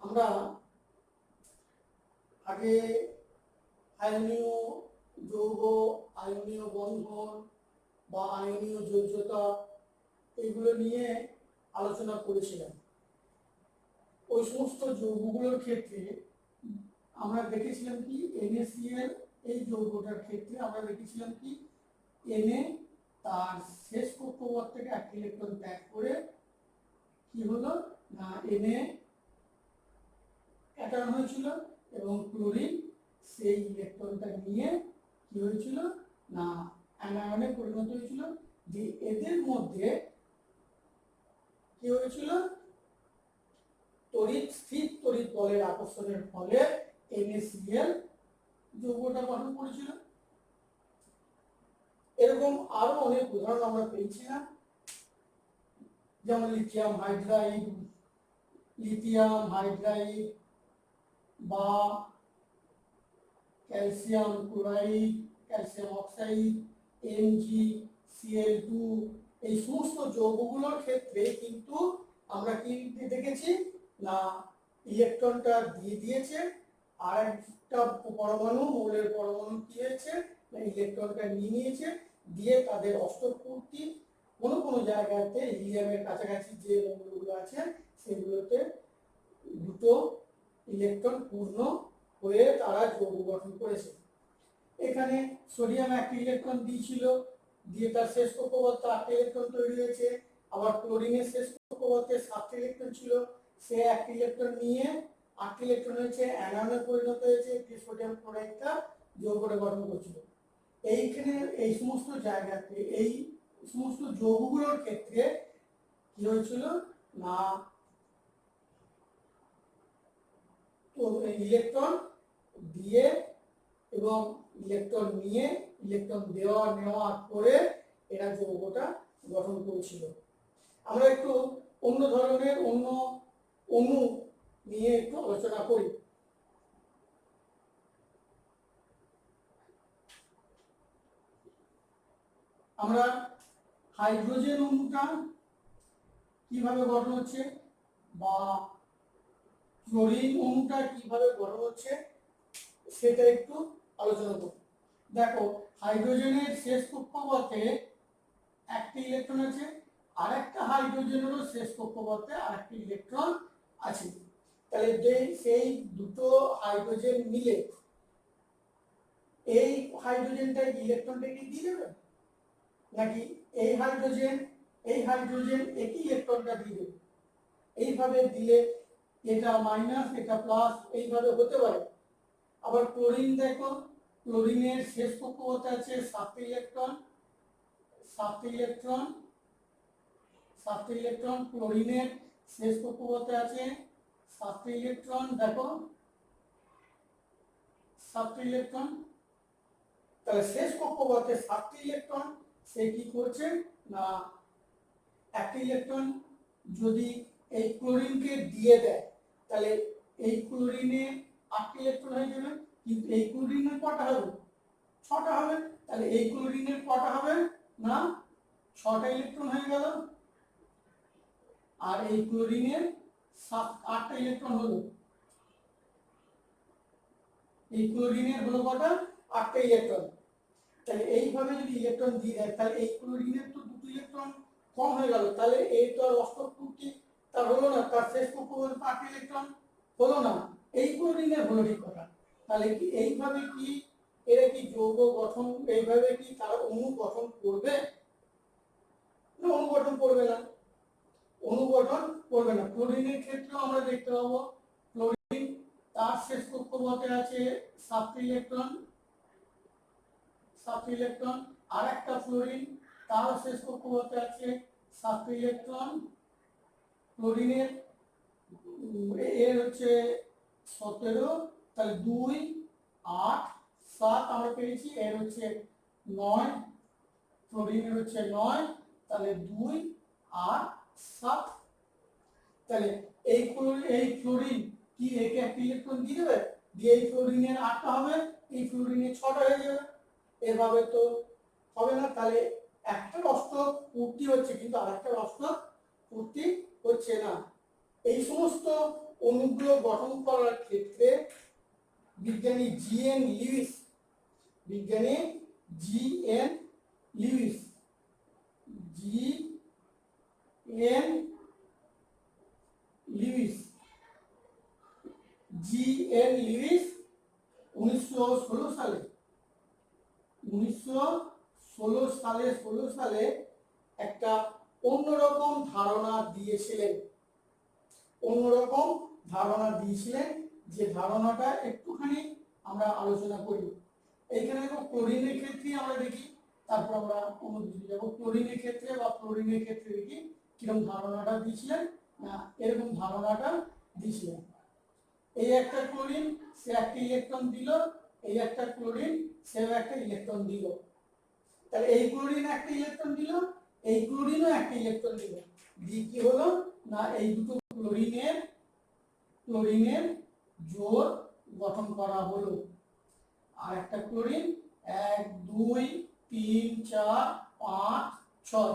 আমরা আগে আয়নীয় যৌগ, আয়নীয় বন্ধন বা আয়নীয় যোজ্যতা এগুলো নিয়ে আলোচনা করেছিলাম। ওই সমস্ত যৌগগুলোর ক্ষেত্রে আমরা দেখেছিলাম কি NaCl এই যৌগটার ক্ষেত্রে আমরা দেখেছিলাম কি Na তার শেষ কক্ষপথ থেকে একটা ইলেকট্রন ত্যাগ করে কি হলো না Na ক্যাটায়ন হয়েছিল এবং ক্লোরিন সেই ইলেকট্রনটা নিয়ে কি হয়েছিল না অ্যানায়নে পরিণত হয়েছিল। যে এদের মধ্যে কি হয়েছিল তড়িৎ স্থির তড়িৎ বলের আকর্ষণের ফলে NaCl যৌগটা গঠন করেছিল। এরকম আরো অনেক উদাহরণ আমরা পেয়েছিলাম, যেমন লিথিয়াম হাইড্রাইড বা calcium chloride, calcium oxide, MgCl2 এই সমস্ত যৌগগুলোর ক্ষেত্রে কিন্তু আমরা কি দেখেছি না ইলেকট্রনটা দিয়ে দিয়েছে আর একটা পরমাণু মৌলের পরমাণু কি হয়েছে না ইলেকট্রনটা নিয়ে নিয়েছে, দিয়ে তাদের অষ্টক পূর্তি কোনো কোনো জায়গাতে হিলিয়ামের কাছাকাছি যে মৌলগুলো আছে সেগুলোতে দুটো ইলেকট্রন পূর্ণ হয়ে তারা যৌগ গঠন করেছে। এখানে সোডিয়াম একটা ইলেকট্রন দিয়েছিল, দিয়ে তার শেষ কক্ষপথে 8টা ইলেকট্রন তৈরি হয়েছে। আবার ক্লোরিনের শেষ কক্ষপথে 7টা ইলেকট্রন ছিল, সে একটা ইলেকট্রন নিয়ে 8টা ইলেকট্রন হয়েছে অ্যানায়নে পরিণত হয়েছে, একটি সোডিয়াম ক্লোরাইডটা যৌগটা গঠন করছিল। এইখানে এই সমস্ত জায়গাতে এই সমস্ত যৌগগুলোর ক্ষেত্রে কি হয়েছিল না তো ইলেকট্রন দিয়ে এবং ইলেকট্রন নিয়ে ইলেকট্রন দেওয়া নেওয়া করে এরা যৌগটা গঠন করেছিল। আমরা একটু অন্য ধরনের অন্য অণু নিয়ে একটু আলোচনা করি। আমরা হাইড্রোজেন অণুটা কিভাবে গঠন হচ্ছে বা ক্লোরিন অণুটা কিভাবে গঠন হচ্ছে সেটা একটু আলোচনা করি। দেখো হাইড্রোজেনের শেষ কক্ষপথে একটা ইলেকট্রন আছে, আর একটা হাইড্রোজেনেরও শেষ কক্ষপথে আরেকটা ইলেকট্রন আছে। তাহলে সেই দুটো হাইড্রোজেন মিলে এই হাইড্রোজেনটা ইলেকট্রনটাকে দিয়ে দেবে, নাকি এই হাইড্রোজেন একই ইলেকট্রনটা দিয়ে দেবে? এইভাবে দিলে এটা মাইনাস এটা প্লাস এইভাবে হতে পারে। আবার ক্লোরিন দেখো, ক্লোরিনের শেষ কক্ষপথে আছে 7টা ইলেকট্রন, ক্লোরিনের শেষ কক্ষপথে আছে 7টা ইলেকট্রন। দেখো 7টা ইলেকট্রন, তাহলে শেষ কক্ষপথে 7টা ইলেকট্রন সে কি করছে না একটা ইলেকট্রন যদি এই ক্লোরিনকে দিয়ে দেয় তাহলে এই ক্লোরিনে 8টা ইলেকট্রন হয়ে যাবে, কিন্তু এই ক্লোরিনের কটা হবে 6টা হবে। তাহলে এই ক্লোরিনের কটা হবে না 6টা ইলেকট্রন হয়ে গেল, আর এই ক্লোরিনের 8টা ইলেকট্রন হলো। এই ক্লোরিনের হলো কটা 8টা ইলেকট্রন। তাহলে এইভাবে যদি ইলেকট্রন দিয়ে দেয় তাহলে এই ক্লোরিনের তো 2টো ইলেকট্রন কম হয়ে গেল, তাহলে এই তো আর অষ্টক পূর্তি তার হলো না, তার শেষ কক্ষপথে 8টা ইলেকট্রন হলো না। এই ক্লোরিনের হলো ঠিক কথা। তাহলে কি এইভাবে কি এরা কি যৌগ গঠন এইভাবে কি তারা অণু গঠন করবে না? অণু গঠন করবে না, ক্লোরিনের ক্ষেত্রেও আমরা দেখতে পাবো ক্লোরিন তার শেষ কক্ষপথে আছে 7টা ইলেকট্রন, আর একটা ফ্লোরিন তার শেষ কক্ষপথে আছে 7টা ইলেকট্রন। ক্লোরিনের এর হচ্ছে 17, তাহলে 2 8 7 আমরা পেয়েছি, এর হচ্ছে 9, ক্লোরিনের হচ্ছে 9, তাহলে 2 8 7। তাহলে এই ফ্লোরিন কি একে একটা ইলেকট্রন দিয়ে দেবে, দিয়ে এই ফ্লোরিনের 8টা হবে, এই ফ্লোরিনের 6টা হয়ে যাবে। এভাবে তো হবে না, তাহলে একটা অষ্টক পূর্তি হচ্ছে কিন্তু আরেকটা অষ্টক পূর্তি হচ্ছে না। এই সমস্ত অণুগুলো গঠন করার ক্ষেত্রে বিজ্ঞানী G N Lewis G N Lewis 1916 সালে একটা অন্যরকম ধারণা দিয়েছিলেন। যে ধারণাটা একটুখানি আমরা আলোচনা করি। এইখানে দেখো ক্লোরিনের ক্ষেত্রে আমরা দেখি, তারপর আমরা অন্য দিকে যাবো। ক্লোরিনের ক্ষেত্রে দেখি কিরকম ধারণাটা দিয়েছিলেন। না, এরকম ধারণাটা দিয়েছিলেন, এই একটা ক্লোরিন সে একটা ইলেকট্রন দিল, এই একটা ক্লোরিন সে একটা ইলেকট্রন দিল। তাহলে এই ক্লোরিন একটা ইলেকট্রন দিল, এই ক্লোরিনও একটা ইলেকট্রন দিল, দিয়ে কি হলো না এই দুটো ক্লোরিনের জোড় গঠন করা হলো। আর একটা ক্লোরিন 1 2 3 4 5 6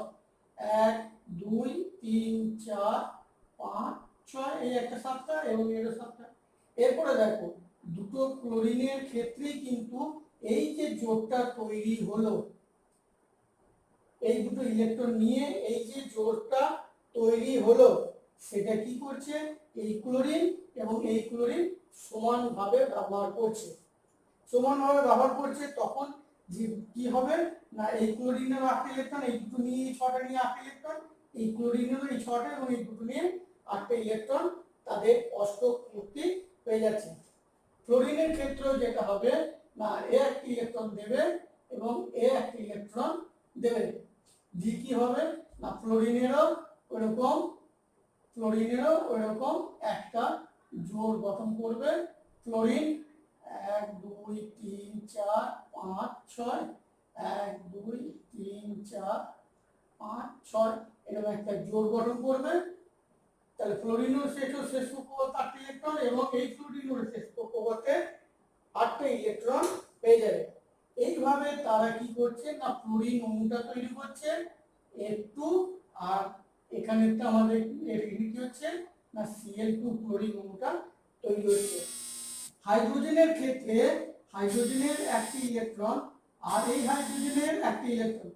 1 2 3 4 5 6 এই একটা 7টা এবং এর 7টা। এরপরে দেখো দুটো ক্লোরিনের ক্ষেত্রে কিন্তু এই যে জোড়টা তৈরি হলো, এই দুটো ইলেকট্রন নিয়ে এই যে জোড়টা তৈরি হলো সেটা কি করছে, এই ক্লোরিন এবং এই ক্লোরিন সমানভাবে ব্যবহার করছে। তখন যে কি হবে না এই ক্লোরিনের 8টা ইলেকট্রন, এই দুটো নিয়ে এই 6টা নিয়ে 8টা ইলেকট্রন, এই ক্লোরিনেরও এই 6টা এবং এই দুটো নিয়ে 8টা ইলেকট্রন, তাদের অষ্টক মুক্তি হয়ে যাচ্ছে। ক্লোরিনের ক্ষেত্রেও যেটা হবে না এ একটা ইলেকট্রন দেবে এবং এ একটা ইলেকট্রন দেবে, দিয়ে কি হবে না ক্লোরিনেরও ওইরকম একটা জোড় গঠন করবে। ক্লোরিন 1 2 3 4 5 6 1 2 3 4 5 6 এরকম একটা জোড় গঠন করবে। তাহলে ক্লোরিনের শেষ কক্ষপথে 8টা ইলেকট্রন এবং এই ক্লোরিনের শেষ কক্ষপথে 8টা ইলেকট্রন পেয়ে যাবে। এইভাবে তারা কি করছে না ক্লোরিন অণুটা তৈরি করছে F2, আর এখানে তো আমাদের কি হচ্ছে না Cl2 ক্লোরিন অণুটা তৈরি হচ্ছে। হাইড্রোজেনের ক্ষেত্রে হাইড্রোজেনের একটি ইলেকট্রন আর এই হাইড্রোজেনের একটি ইলেকট্রন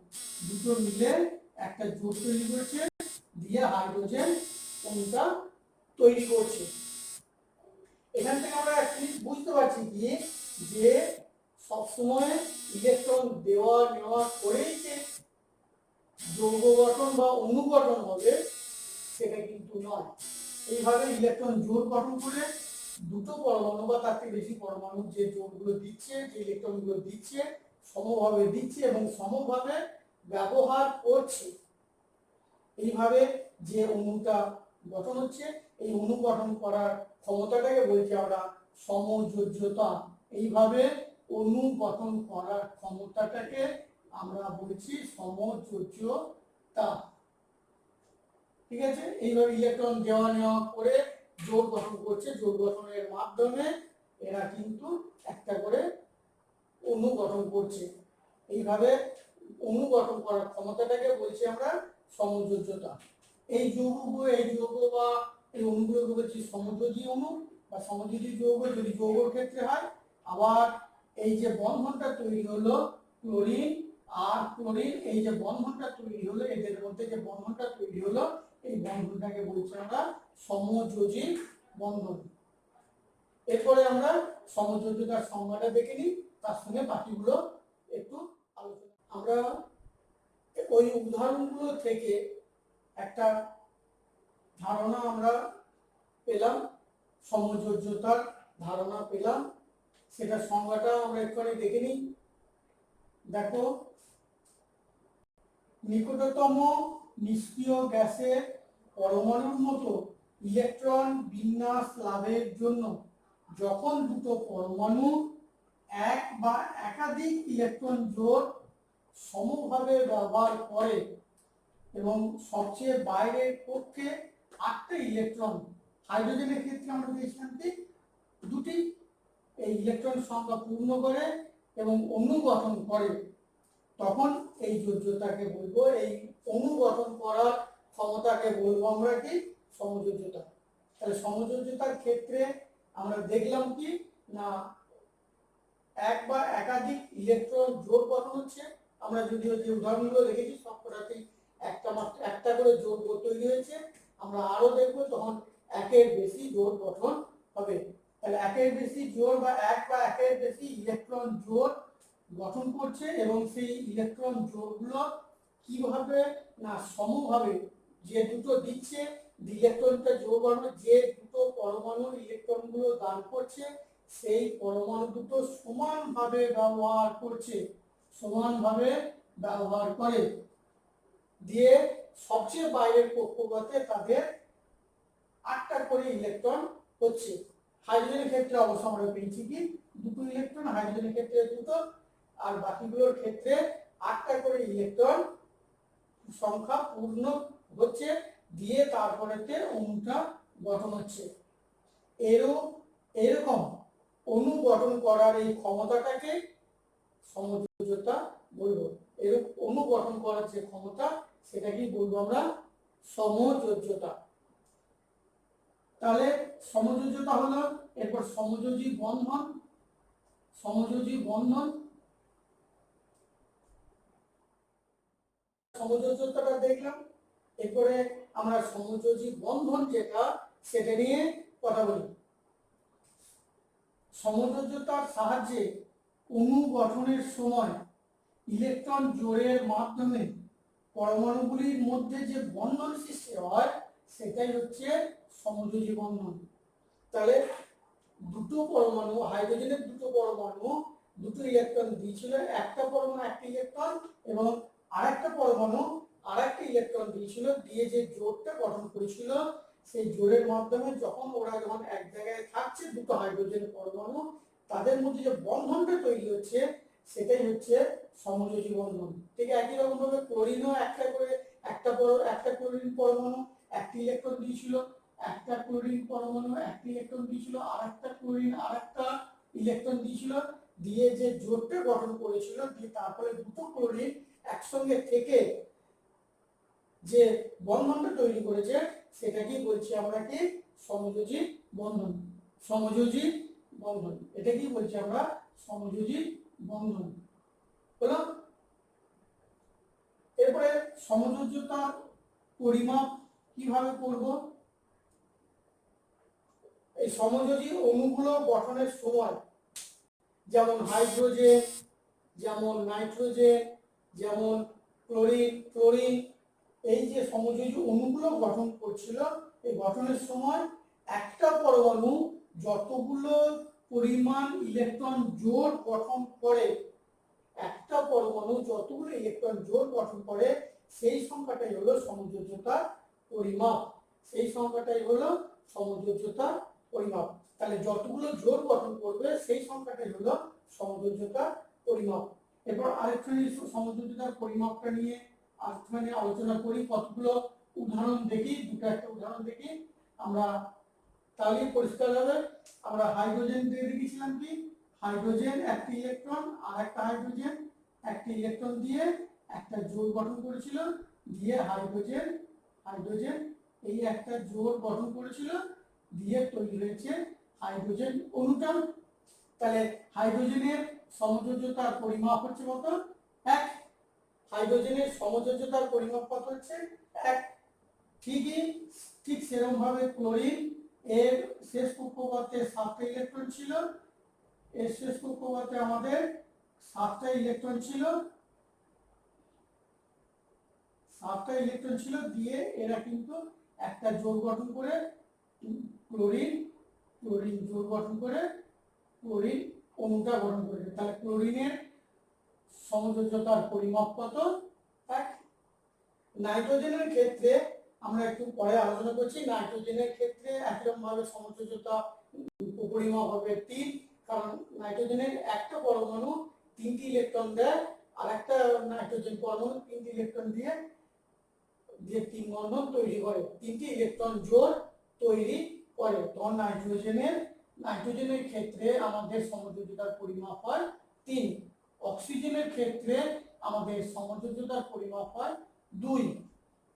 দুটো মিলে একটা জোড় তৈরি করছে, দিয়ে হাইড্রোজেন অণুটা তৈরি করছে। এখান থেকে আমরা বুঝতে পারছি কি যে সবসময় ইলেকট্রন দেওয়া নেওয়া করেই যে যৌগ গঠন বা অণু গঠন হবে সেটা কিন্তু নয়। এইভাবে ইলেকট্রন জোড় গঠন করে দুটো পরমাণু বা তার থেকে বেশি পরমাণু যে জোড়গুলো দিচ্ছে, যে ইলেকট্রনগুলো দিচ্ছে সমভাবে দিচ্ছে এবং সমভাবে ব্যবহার করছে। এইভাবে যে অণুটা গঠন হচ্ছে, এই অণু গঠন করার ক্ষমতাটাকে বলছি আমরা সমযোজ্যতা। এইভাবে অণু গঠন করার ক্ষমতাটাকে আমরা বলছি সমযোজ্যতা। ঠিক আছে, এইভাবে ইলেকট্রন দেওয়া নেওয়া করে জোড় গঠন করছে, জোড় গঠনের মাধ্যমে এরা কিন্তু একটা করে অণু গঠন করছে। এইভাবে অণু গঠন করার ক্ষমতাটাকে বলছি আমরা সমযোজ্যতা। এই যৌগ বা এই অণুগুলোকে বলছি সমযোজী অণু বা সমযোজী যৌগ যদি যৌগের ক্ষেত্রে হয়। আবার এই যে বন্ধনটা তৈরি হলো ক্লোরিন আর ক্লোরিন, এই যে বন্ধনটা তৈরি হলো এদের মধ্যে যে বন্ধনটা তৈরি হলো এই বন্ধনটাকে বলছি আমরা সমযোজী বন্ধন। এরপরে আমরা সমযোজ্যতার সংজ্ঞাটা দেখে নিই, তার সঙ্গে বাকিগুলো একটু আলোচনা। আমরা ওই উদাহরণগুলো থেকে একটা ধারণা আমরা পেলাম, সমযোজ্যতার ধারণা পেলাম, সেটা সংজ্ঞাটা আমরা একটুখানি দেখে নিই। দেখো, নিকটতম নিষ্ক্রিয় গ্যাসের পরমাণুর মতো ইলেকট্রন বিন্যাস লাভের জন্য যখন দুটো পরমাণু এক বা একাধিক ইলেকট্রন জোড় সমভাবে ব্যবহার করে এবং সবচেয়ে বাইরের কক্ষে 8টা ইলেকট্রন, হাইড্রোজেনের ক্ষেত্রে আমরা পেয়েছিলাম কি দুটি, এই ইলেকট্রন সংখ্যা পূর্ণ করে এবং অণু গঠন করে, তখন এই যোজ্যতাকে বলবো, এই অণু গঠন করার ক্ষমতাকে বলবো আমরা কি সমযোজ্যতা। তাহলে সমযোজ্যতার ক্ষেত্রে আমরা দেখলাম কি না এক বা একাধিক ইলেকট্রন জোড় গঠন হচ্ছে। আমরা যদিও যে উদাহরণগুলো দেখেছি সবকটাতেই একটা করে জোড় তৈরি হয়েছে। আমরা আরো দেখবো তখন একের বেশি জোড় গঠন হবে। তাহলে একের বেশি জোড় বা একের বেশি ইলেকট্রন জোড় গঠন করছে এবং সেই ইলেকট্রন জোড়গুলো কিভাবে না সমভাবে যে দুটো দিচ্ছে ইলেকট্রনটা জোড় বানানো যে দুটো পরমাণু ইলেকট্রনগুলো দান করছে সেই পরমাণু দুটো সমানভাবে ব্যবহার করছে, সমানভাবে ব্যবহার করে দিয়ে সবচেয়ে বাইরের কক্ষপথে তাদের 8টা করে ইলেকট্রন হচ্ছে। হাইড্রোজেনের ক্ষেত্রে অবশ্য আমরা পেয়েছি কি দুটো ইলেকট্রন, হাইড্রোজেনের ক্ষেত্রে দুটো, আর বাকিগুলোর ক্ষেত্রে 8টা করে ইলেকট্রন সংখ্যা পূর্ণ হচ্ছে দিয়ে তারপরেতে অণুটা গঠন হচ্ছে। এরকম অণু গঠন করার এই ক্ষমতাটাকে সমযোজ্যতা বলবো। এরকম অণু গঠন করার যে ক্ষমতা সেটাকেই বলবো আমরা সমযোজ্যতা। তাহলে সমযোজ্যতা হলো, এরপর সমযোজী বন্ধন। সমযোজী বন্ধন সমযোজ্যতাটা দেখলাম, এরপরে আমরা সমযোজী বন্ধন যেটা সেটা নিয়ে কথা বলি। সমযোজ্যতার সাহায্যে অণু গঠনের সময় ইলেকট্রন জোড়ের মাধ্যমে পরমাণুগুলির মধ্যে যে বন্ধন সৃষ্টি হয় সেটাই হচ্ছে সমযোজী বন্ধন। তাহলে দুটো পরমাণু, হাইড্রোজেনের দুটো পরমাণু দুটো ইলেকট্রন দিয়েছিল, একটা পরমাণু একটা ইলেকট্রন এবং আরেকটা পরমাণু আরেকটা ইলেকট্রন দিয়েছিল, দিয়ে যে জোড়টা গঠন করেছিল সেই জোড়ের মাধ্যমে যখন এক জায়গায় থাকছে দুটো হাইড্রোজেন পরমাণু তাদের মধ্যে যে বন্ধনটা তৈরি হচ্ছে সেটাই হচ্ছে সমযোজী বন্ধন। ঠিক একই রকম ভাবে ক্লোরিনও একটা ক্লোরিন পরমাণু একটি ইলেকট্রন দিয়েছিল, একটা ক্লোরিন পরমাণু একটি ইলেকট্রন দিয়েছিল, আরেকটা ক্লোরিন আরেকটা ইলেকট্রন দিয়েছিল, দিয়ে যে জোড়টা গঠন করেছিল দিয়ে তারপরে দুটো ক্লোরিন একসঙ্গে থেকে যে বন্ধনটা তৈরি করেছে সেটাকেই বলছি আমরা কি সমযোজী বন্ধন। সমযোজী বন্ধন, এটা কি বলছি আমরা সমযোজী বন্ধন হলো। এরপরে সমযোজ্যতার পরিমাপ কিভাবে করব? এই সমযোজী অণুগুলো গঠনের সময় যেমন হাইড্রোজেন, যেমন নাইট্রোজেন, যেমন ক্লোরিন এই যে সমযোজী অণুগুলো গঠন করছিল এই গঠনের সময় একটা পরমাণু যতগুলো পরিমাণ ইলেকট্রন জোড় গঠন করে, একটা পরমাণু যতগুলো ইলেকট্রন জোড় গঠন করে সেই সংখ্যাটাই হলো সমযোজ্যতার পরিমাপ। সেই সংখ্যাটাই হলো সমযোজ্যতার পরিমাপ। তাহলে যতগুলো জোড় গঠন করবে সেই সংখ্যাটাই হলো সমযোজ্যতার পরিমাপ। এরপর আরেকটুখানি সমযোজ্যতার পরিমাপটা নিয়ে আরেকটুখানি আলোচনা করি, কতগুলো উদাহরণ দেখি, দুটো একটা উদাহরণ দেখি আমরা, তাহলে পরিষ্কার হবে। আমরা হাইড্রোজেন দিয়ে দেখিয়েছিলাম কি হাইড্রোজেন একটি ইলেকট্রন আর একটা হাইড্রোজেন একটি ইলেকট্রন দিয়ে একটা জোড় গঠন করেছিল, দিয়ে হাইড্রোজেন এই একটা জোড় গঠন করেছিল দিয়ে তৈরি হয়েছে হাইড্রোজেন অণুটা। তাহলে হাইড্রোজেনের সমযোজ্যতার পরিমাপ হচ্ছে কত? 1। হাইড্রোজেনের সমযোজ্যতার পরিমাপ কত হচ্ছে? 1। ঠিক সেরকম ভাবে ক্লোরিন এর শেষ কক্ষপথে 7টা ইলেকট্রন ছিল, এর শেষ কক্ষপথে আমাদের 7টা ইলেকট্রন ছিল, 7টা ইলেকট্রন ছিল দিয়ে এরা কিন্তু একটা জোড় গঠন করে ক্লোরিন জোড় গঠন করে ক্লোরিন অণুটা গঠন করেছে। তাহলে ক্লোরিনের সমযোজ্যতার পরিমাপ কত? 1। নাইট্রোজেনের ক্ষেত্রে আমরা একটু পরে আলোচনা করছি। নাইট্রোজেনের ক্ষেত্রে একরকম ভাবে সমযোজ্যতা পরিমাপ হবে 3, কারণ নাইট্রোজেনের একটা পরমাণু 3টি ইলেকট্রন দেয় আর একটা নাইট্রোজেন পরমাণু 3টি ইলেকট্রন দিয়ে 3 বন্ধন তৈরি করে, 3টি ইলেকট্রন জোড় তৈরি করে। তখন নাইট্রোজেনের ক্ষেত্রে আমাদের সমযোজ্যতার পরিমাপ হয় 3। অক্সিজেনের ক্ষেত্রে আমাদের সমযোজ্যতার পরিমাপ হয় 2।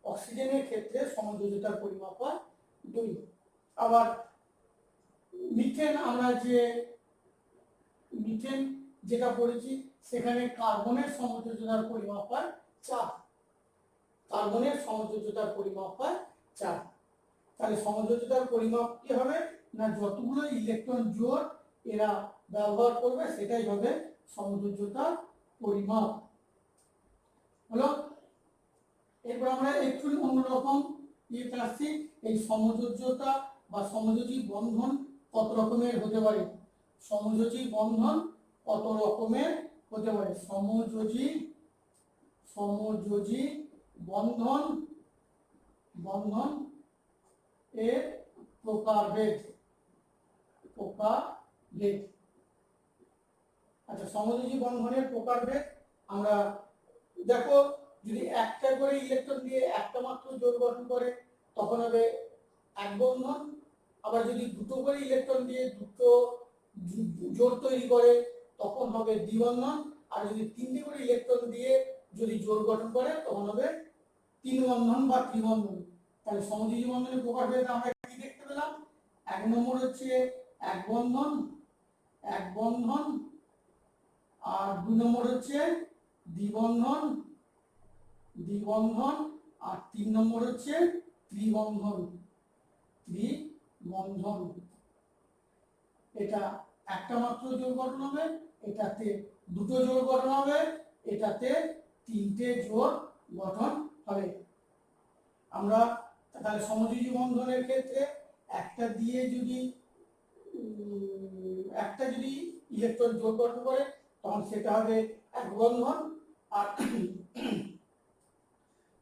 অক্সিজেনের ক্ষেত্রে সমযোজ্যতার পরিমাপ হয় 2। আবার মিথেন, আমরা যে মিথেন যেটা পড়েছি সেখানে কার্বনের সমযোজ্যতার পরিমাপ হয় 4, কার্বনের সমযোজ্যতার পরিমাপ হয় 4। তাহলে সমযোজ্যতার পরিমাপ কি হবে না, যতগুলো ইলেকট্রন জোড় এরা ব্যবহার করবে সেটাই হবে সমযোজ্যতার পরিমাপ। হলো। এরপর আমরা একটু অন্যরকম ইয়েতে আসছি। এই সমযোজ্যতা বা সমযোজী বন্ধন কত রকমের হতে পারে? সমযোজী বন্ধন কত রকমের হতে পারে? সমযোজী সমযোজী বন্ধন বন্ধন এর প্রকারভেদ। প্রকারভেদ। আচ্ছা, সমযোজী বন্ধনের প্রকারভেদ আমরা দেখো, যদি একটা করে ইলেকট্রন দিয়ে একটা মাত্র জোড় গঠন করে তখন হবে এক বন্ধন। আবার যদি দুটো করে ইলেকট্রন দিয়ে দুটো জোড় তৈরি করে তখন হবে দ্বিবন্ধন। আর যদি তিনটে করে ইলেকট্রন দিয়ে যদি জোড় গঠন করে তখন হবে তিন বন্ধন বা ত্রিবন্ধন। তাহলে সমযোজী বন্ধনের প্রকারভেদ আমরা কি দেখতে পেলাম? এক নম্বর হচ্ছে এক বন্ধন, এক বন্ধন। আর দুই নম্বর হচ্ছে দ্বিবন্ধন, দ্বিবন্ধন। আর তিন নম্বর হচ্ছে ত্রিবন্ধন, ত্রিবন্ধন। এটা একটা মাত্র জোড় গঠন হবে, এটাতে দুটো জোড় গঠন হবে, এটাতে তিনটে জোড় গঠন হবে। আমরা তাহলে সমযোজী বন্ধনের ক্ষেত্রে একটা দিয়ে যদি একটা যদি ইলেকট্রন জোড় গঠন করে তখন সেটা হবে এক বন্ধন। আর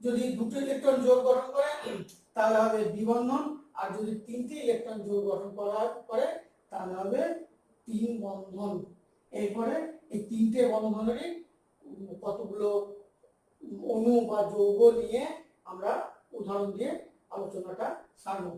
যদি দুটো ইলেকট্রন জোড় গঠন করে তাহলে হবে দ্বিবন্ধন। আর যদি তিনটি ইলেকট্রন জোড় গঠন করে তাহলে হবে তিন বন্ধন। এরপরে এই তিনটে বন্ধনেরই কতগুলো অণু বা যৌগ নিয়ে আমরা উদাহরণ দিয়ে আলোচনাটা সারব।